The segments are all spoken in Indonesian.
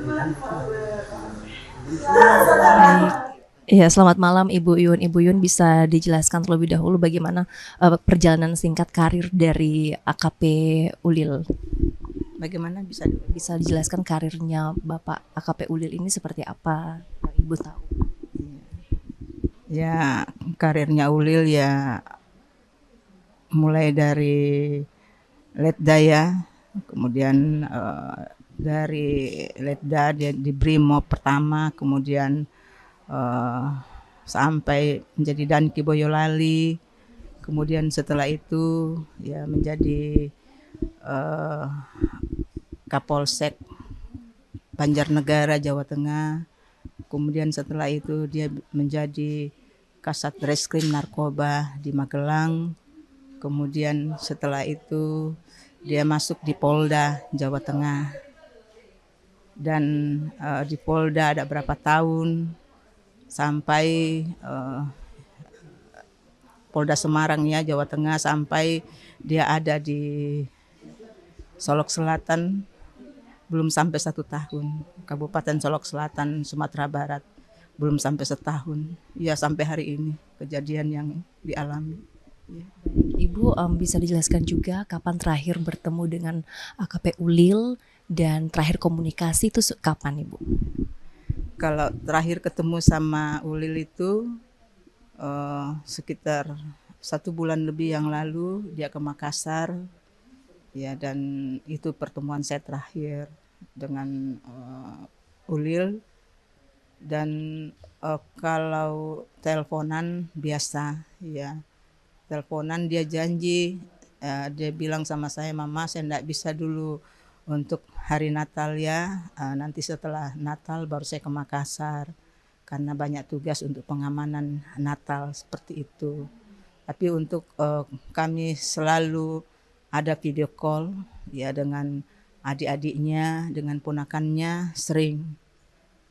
Baik. Iya, selamat malam Ibu Yun. Ibu Yun bisa dijelaskan terlebih dahulu bagaimana perjalanan singkat karir dari AKP Ulil? Bagaimana bisa Bisa dijelaskan karirnya Bapak AKP Ulil ini seperti apa yang Ibu tahu? ya karirnya Ulil ya mulai dari Letda ya, kemudian dari Letda dia di Brimob pertama, kemudian eh, sampai menjadi Danki Boyolali, kemudian setelah itu ya menjadi eh, Kapolsek Banjarnegara Jawa Tengah. Kemudian setelah itu dia menjadi Kasat Reskrim Narkoba di Magelang. Kemudian setelah itu dia masuk di Polda Jawa Tengah. Dan di Polda ada berapa tahun sampai Polda Semarang ya Jawa Tengah, sampai dia ada di Solok Selatan belum sampai 1 tahun. Kabupaten Solok Selatan, Sumatera Barat belum sampai setahun. Ya sampai hari ini kejadian yang dialami. Ya. Ibu bisa dijelaskan juga kapan terakhir bertemu dengan AKP Ulil dan terakhir komunikasi itu kapan Ibu? Kalau terakhir ketemu sama Ulil itu sekitar 1 bulan lebih yang lalu dia ke Makassar ya, dan itu pertemuan saya terakhir dengan Ulil. Dan kalau teleponan biasa ya, teleponan dia janji, dia bilang sama saya, mama saya enggak bisa dulu untuk hari Natal ya, nanti setelah Natal baru saya ke Makassar karena banyak tugas untuk pengamanan Natal seperti itu. Tapi untuk kami selalu ada video call ya dengan adik-adiknya, dengan ponakannya sering.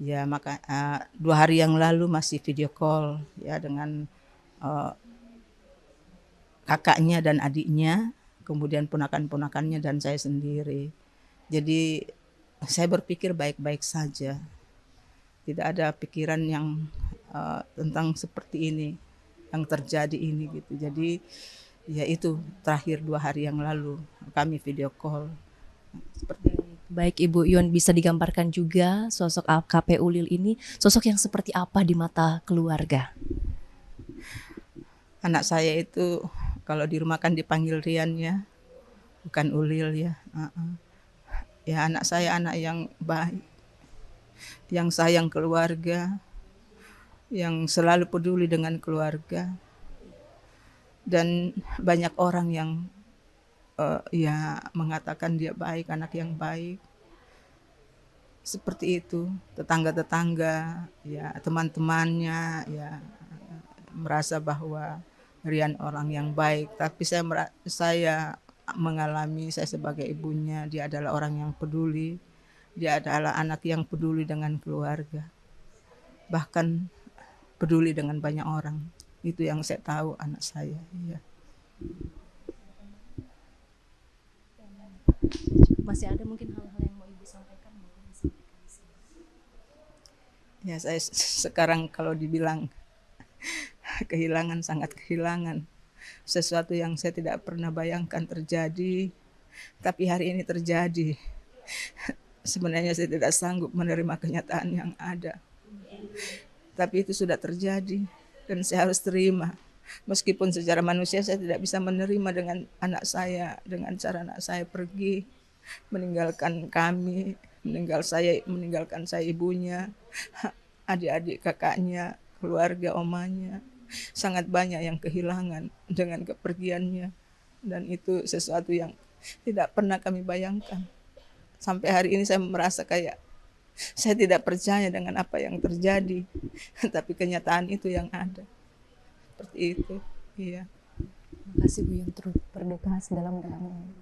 Ya maka 2 hari yang lalu masih video call ya dengan kakaknya dan adiknya, kemudian ponakan-ponakannya dan saya sendiri. Jadi saya berpikir baik-baik saja, tidak ada pikiran yang tentang seperti ini yang terjadi ini gitu. Jadi ya itu terakhir 2 hari yang lalu kami video call seperti itu. Baik Ibu Yun, bisa digambarkan juga sosok AKP Ulil ini sosok yang seperti apa di mata keluarga? Anak saya itu kalau di rumah kan dipanggil Rian ya, bukan Ulil ya. Ya anak saya anak yang baik, yang sayang keluarga, yang selalu peduli dengan keluarga. Dan banyak orang yang ya mengatakan dia baik, anak yang baik. Seperti itu, tetangga-tetangga, ya teman-temannya ya merasa bahwa Rian orang yang baik. Tapi saya mengalami, saya sebagai ibunya, dia adalah orang yang peduli. Dia adalah anak yang peduli dengan keluarga. Bahkan peduli dengan banyak orang. Itu yang saya tahu anak saya. Ya. Masih ada mungkin hal-hal yang mau Ibu sampaikan? Ya saya sekarang kalau dibilang kehilangan, sangat kehilangan. Sesuatu yang saya tidak pernah bayangkan terjadi, tapi hari ini terjadi. Sebenarnya saya tidak sanggup menerima kenyataan yang ada. Tapi itu sudah terjadi dan saya harus terima. Meskipun secara manusia saya tidak bisa menerima dengan anak saya, dengan cara anak saya pergi, meninggalkan kami, meninggalkan saya ibunya, adik-adik kakaknya, keluarga omanya. Sangat banyak yang kehilangan dengan kepergiannya. Dan itu sesuatu yang tidak pernah kami bayangkan. Sampai hari ini saya merasa kayak saya tidak percaya dengan apa yang terjadi. Tapi kenyataan itu yang ada. Seperti itu. Iya. Terima kasih Bu Yun, turut berduka sedalam-dalamnya.